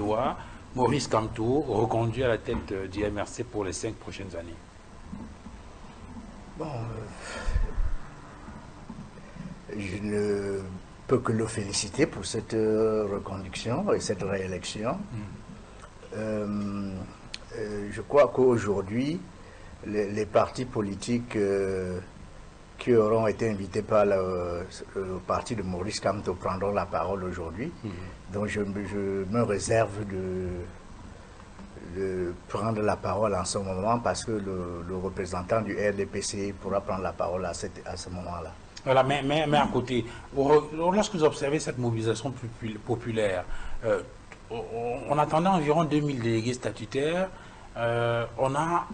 loi, Maurice Kamto reconduit à la tête du MRC pour les 5 prochaines années? Bon, je ne peux que le féliciter pour cette reconduction et cette réélection. Je crois qu'aujourd'hui, les partis politiques qui auront été invités par le parti de Maurice Kamto prendront la parole aujourd'hui. Donc je me réserve de prendre la parole en ce moment parce que le représentant du RDPC pourra prendre la parole à ce moment-là. Voilà, mais à côté, lorsque vous observez cette mobilisation populaire, on attendait environ 2000 délégués statutaires. On a,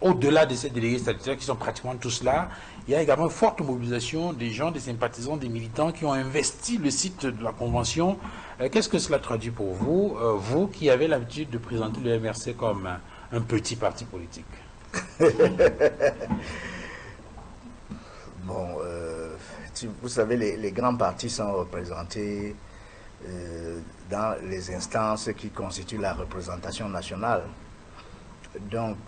au-delà de ces délégués statutaires qui sont pratiquement tous là, il y a également une forte mobilisation des gens, des sympathisants, des militants qui ont investi le site de la Convention. Qu'est-ce que cela traduit pour vous, vous qui avez l'habitude de présenter le MRC comme un petit parti politique? Bon, vous savez, les grands partis sont représentés dans les instances qui constituent la représentation nationale. Donc,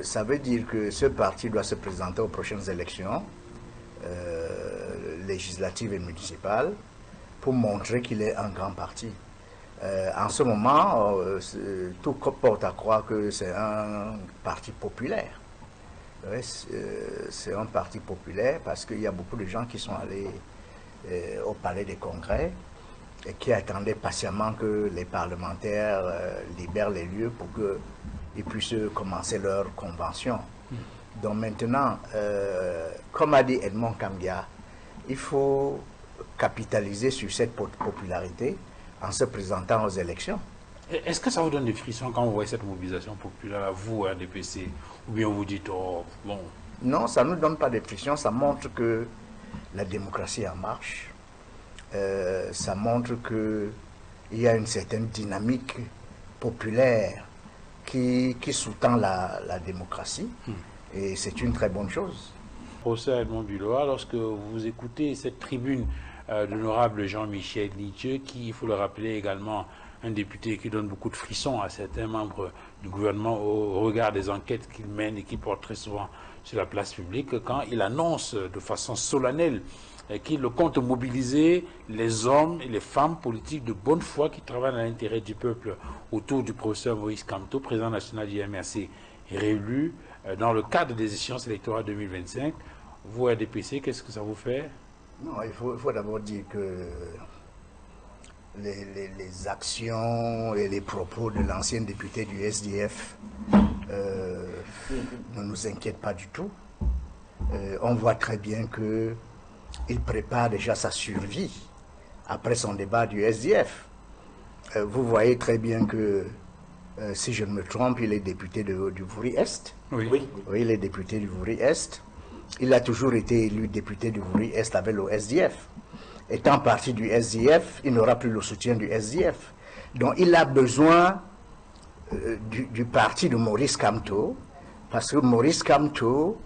ça veut dire que ce parti doit se présenter aux prochaines élections législatives et municipales pour montrer qu'il est un grand parti. En ce moment, tout porte à croire que c'est un parti populaire. Ouais, c'est un parti populaire parce qu'il y a beaucoup de gens qui sont allés au palais des congrès et qui attendaient patiemment que les parlementaires libèrent les lieux pour qu'ils puissent commencer leur convention. Donc maintenant, comme a dit Edmond Kambia, il faut capitaliser sur cette popularité en se présentant aux élections. Est-ce que ça vous donne des frissons quand vous voyez cette mobilisation populaire à vous, RDPC, ou bien vous dites, oh, bon... Non, ça ne nous donne pas de frissons, ça montre que la démocratie est en marche, ça montre qu'il y a une certaine dynamique populaire qui sous-tend la démocratie, et c'est une très bonne chose. Professeur Edmond Buloa, lorsque vous écoutez cette tribune de l'honorable Jean-Michel Nithieu, qui, il faut le rappeler également, un député qui donne beaucoup de frissons à certains membres du gouvernement au regard des enquêtes qu'il mène et qui porte très souvent sur la place publique, quand il annonce de façon solennelle qu'il compte mobiliser les hommes et les femmes politiques de bonne foi qui travaillent dans l'intérêt du peuple autour du professeur Maurice Kamto, président national du MRC, réélu dans le cadre des échéances électorales 2025. Vous, RDPC, qu'est-ce que ça vous fait? Non, il faut d'abord dire que les actions et les propos de l'ancien député du SDF ne nous inquiètent pas du tout. On voit très bien qu'il prépare déjà sa survie après son débat du SDF. Vous voyez très bien que, si je ne me trompe, il est député du Vouri-Est. Oui. Oui, il est député du Vouri-Est. Il a toujours été élu député du Vouri-Est avec le SDF. Étant parti du SDF, il n'aura plus le soutien du SDF. Donc il a besoin du parti de Maurice Kamto, parce que Maurice Kamto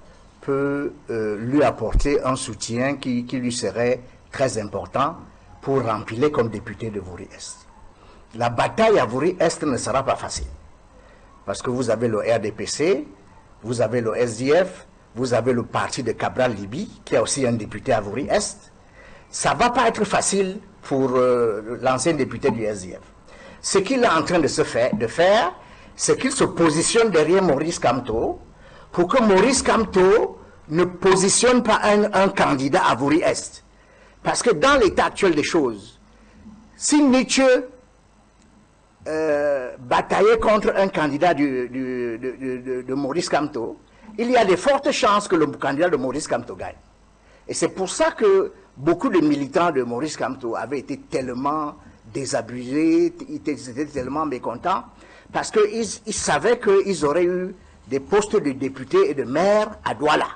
peut lui apporter un soutien qui lui serait très important pour remplir comme député de Vouri-Est. La bataille à Vouri-Est ne sera pas facile, parce que vous avez le RDPC, vous avez le SDF, vous avez le parti de Cabral Libi, qui a aussi un député à Vouri-Est. Ça ne va pas être facile pour l'ancien député du SDF. Ce qu'il est en train de faire, c'est qu'il se positionne derrière Maurice Kamto pour que Maurice Kamto ne positionne pas un candidat à Vouri-Est. Parce que dans l'état actuel des choses, si Nietzsche bataillait contre un candidat de Maurice Kamto, il y a de fortes chances que le candidat de Maurice Kamto gagne. Et c'est pour ça que beaucoup de militants de Maurice Kamto avaient été tellement désabusés, ils étaient tellement mécontents, parce qu'ils savaient qu'ils auraient eu des postes de députés et de maires à Douala.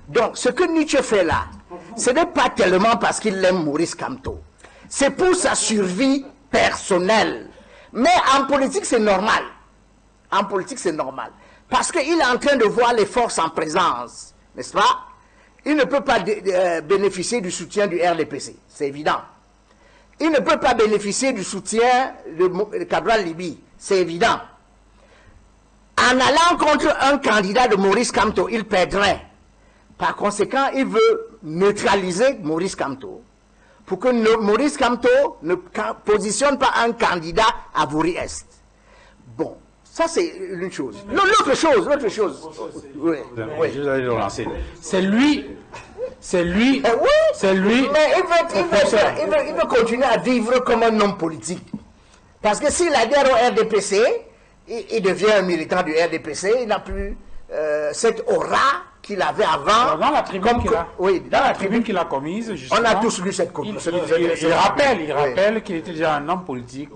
Donc, ce que Nietzsche fait là, ce n'est pas tellement parce qu'il aime Maurice Kamto. C'est pour sa survie personnelle. Mais en politique, c'est normal. En politique, c'est normal. Parce qu'il est en train de voir les forces en présence, n'est-ce pas? Il ne peut pas bénéficier du soutien du RDPC, c'est évident. il ne peut pas bénéficier du soutien de Cabral Liby, c'est évident. En allant contre un candidat de Maurice Kamto, il perdrait. Par conséquent, il veut neutraliser Maurice Kamto pour que Maurice Kamto ne positionne pas un candidat à Vouri-Est. Bon, ça c'est une chose. L'autre chose. Oui. Je vais le relancer. C'est lui. Oui, c'est lui. Mais il veut continuer à vivre comme un homme politique. Parce que s'il adhère au RDPC, il devient un militant du RDPC, il n'a plus cette aura qu'il avait avant. Alors, dans la tribune qu'il a commise, justement, on a tous lu cette copie. Il rappelle qu'il était déjà un homme politique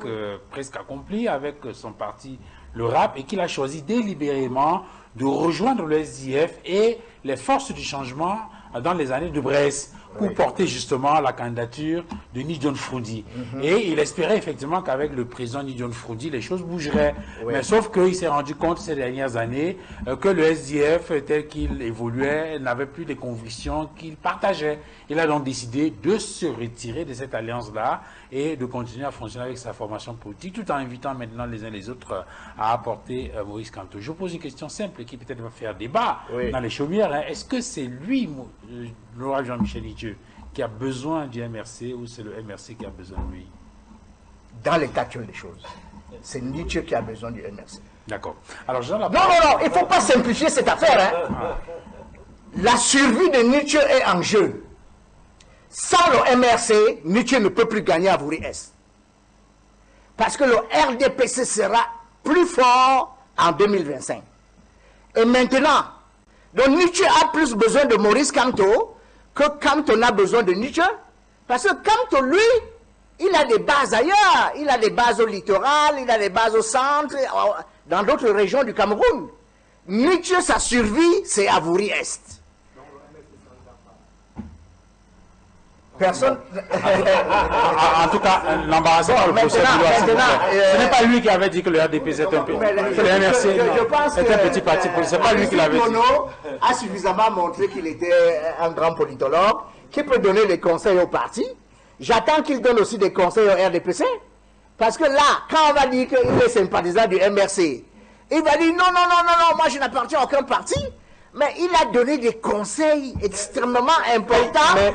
presque accompli avec son parti, le RAP, et qu'il a choisi délibérément de rejoindre le SDF et les forces du changement dans les années de Brest pour porter justement la candidature de Nidjon Froundi. Et il espérait effectivement qu'avec le président Nidjon Froundi, les choses bougeraient. Mais sauf qu'il s'est rendu compte ces dernières années que le SDF, tel qu'il évoluait, n'avait plus les convictions qu'il partageait. Il a donc décidé de se retirer de cette alliance-là et de continuer à fonctionner avec sa formation politique, tout en invitant maintenant les uns les autres à apporter Maurice Kamto. Je vous pose une question simple qui peut-être va faire débat dans les chaumières. Est-ce que c'est lui, l'honorable Jean-Michel Nithieu, qui a besoin du MRC ou c'est le MRC qui a besoin de lui? Dans l'état actuel des choses, c'est Nithieu qui a besoin du MRC. D'accord. Alors, non, il ne faut pas simplifier cette affaire. La survie de Nithieu est en jeu. Sans le MRC, Nithieu ne peut plus gagner à Vouri-Est. Parce que le RDPC sera plus fort en 2025. Et maintenant, donc Nithieu a plus besoin de Maurice Kamto que Kamto n'a besoin de Nithieu. Parce que Kamto, lui, il a des bases ailleurs. Il a des bases au littoral, il a des bases au centre, dans d'autres régions du Cameroun. Nithieu, sa survie, c'est à Vouri-Est. Personne. En tout cas, l'embarrassement par le procès de loi, ce n'est pas lui qui avait dit que le RDPC est un petit parti politique. C'est pas lui qui l'avait dit. A suffisamment montré qu'il était un grand politologue qui peut donner des conseils au parti. J'attends qu'il donne aussi des conseils au RDPC. Parce que là, quand on va dire qu'il est sympathisant du MRC, il va dire non, moi je n'appartiens à aucun parti. Mais il a donné des conseils extrêmement importants. Mais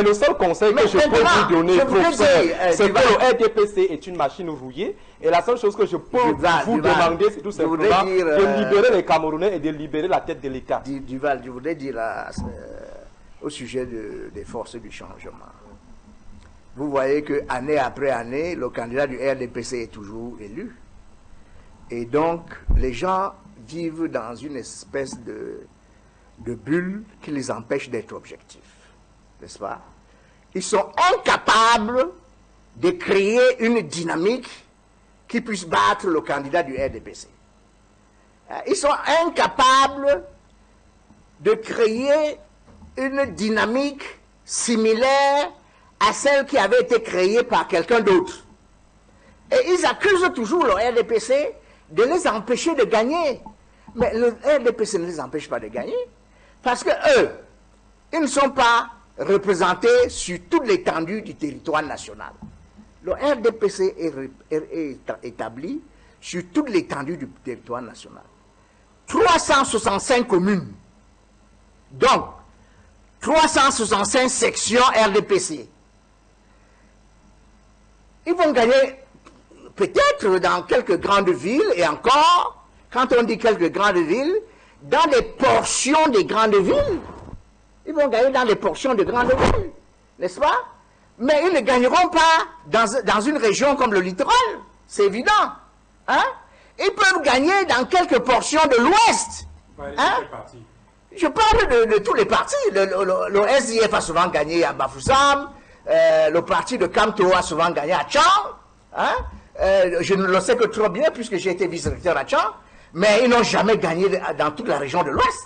le seul conseil que je peux vous donner, professeur, c'est que le RDPC est une machine rouillée. Et la seule chose que je peux vous demander, c'est tout simplement de libérer les Camerounais et de libérer la tête de l'État. Duval, je voudrais dire au sujet des forces du changement. Vous voyez que année après année, le candidat du RDPC est toujours élu. Et donc, les gens vivent dans une espèce de bulle qui les empêche d'être objectifs. N'est-ce pas? Ils sont incapables de créer une dynamique qui puisse battre le candidat du RDPC. Ils sont incapables de créer une dynamique similaire à celle qui avait été créée par quelqu'un d'autre. Et ils accusent toujours le RDPC de les empêcher de gagner. Mais le RDPC ne les empêche pas de gagner. Parce que eux, ils ne sont pas représentés sur toute l'étendue du territoire national. Le RDPC est établi sur toute l'étendue du territoire national. 365 communes. Donc, 365 sections RDPC. Ils vont gagner peut-être dans quelques grandes villes, et encore, quand on dit quelques grandes villes, dans des portions des grandes villes. Ils vont gagner dans des portions de grandes villes, n'est-ce pas? Mais ils ne gagneront pas dans une région comme le littoral, c'est évident. Hein? Ils peuvent gagner dans quelques portions de l'Ouest. Hein? Je parle de tous les partis. Le SDF a souvent gagné à Bafoussam, le parti de Kamto a souvent gagné à Tchang. Hein? Je ne le sais que trop bien puisque j'ai été vice-recteur à Tchang, mais ils n'ont jamais gagné dans toute la région de l'Ouest.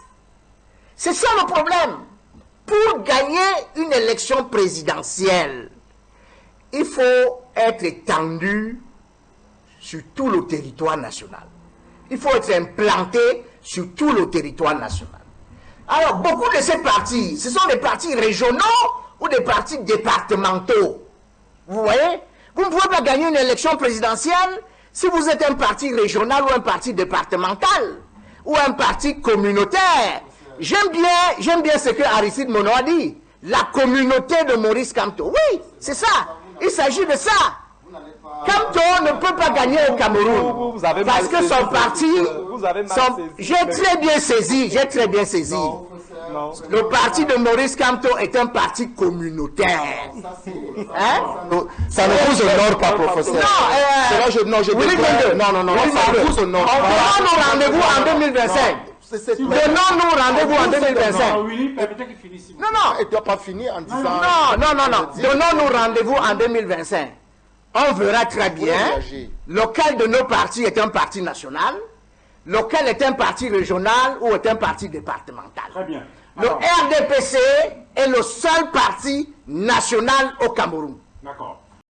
C'est ça le problème. Pour gagner une élection présidentielle, il faut être étendu sur tout le territoire national. Il faut être implanté sur tout le territoire national. Alors, beaucoup de ces partis, ce sont des partis régionaux ou des partis départementaux. Vous voyez? Vous ne pouvez pas gagner une élection présidentielle si vous êtes un parti régional ou un parti départemental ou un parti communautaire. J'aime bien ce que Aristide Mono a dit. La communauté de Maurice Kamto. Oui, c'est ça. Il s'agit de ça. Kamto ne peut pas gagner au Cameroun parce que son parti... J'ai très bien saisi. Non. Le parti de Maurice Kamto est un parti communautaire. Hein? Ça ne vous honore pas, professeur. Non, ça vous honore pas. On donnons nous rendez-vous en 2025. Donnons-nous rendez-vous en 2025. Non, il ne doit pas finir en disant... Non. Donnons-nous rendez-vous en 2025. On verra très bien lequel de nos partis est un parti national, lequel est un parti régional ou est un parti départemental. Très bien. Alors, le RDPC est le seul parti national au Cameroun. D'accord.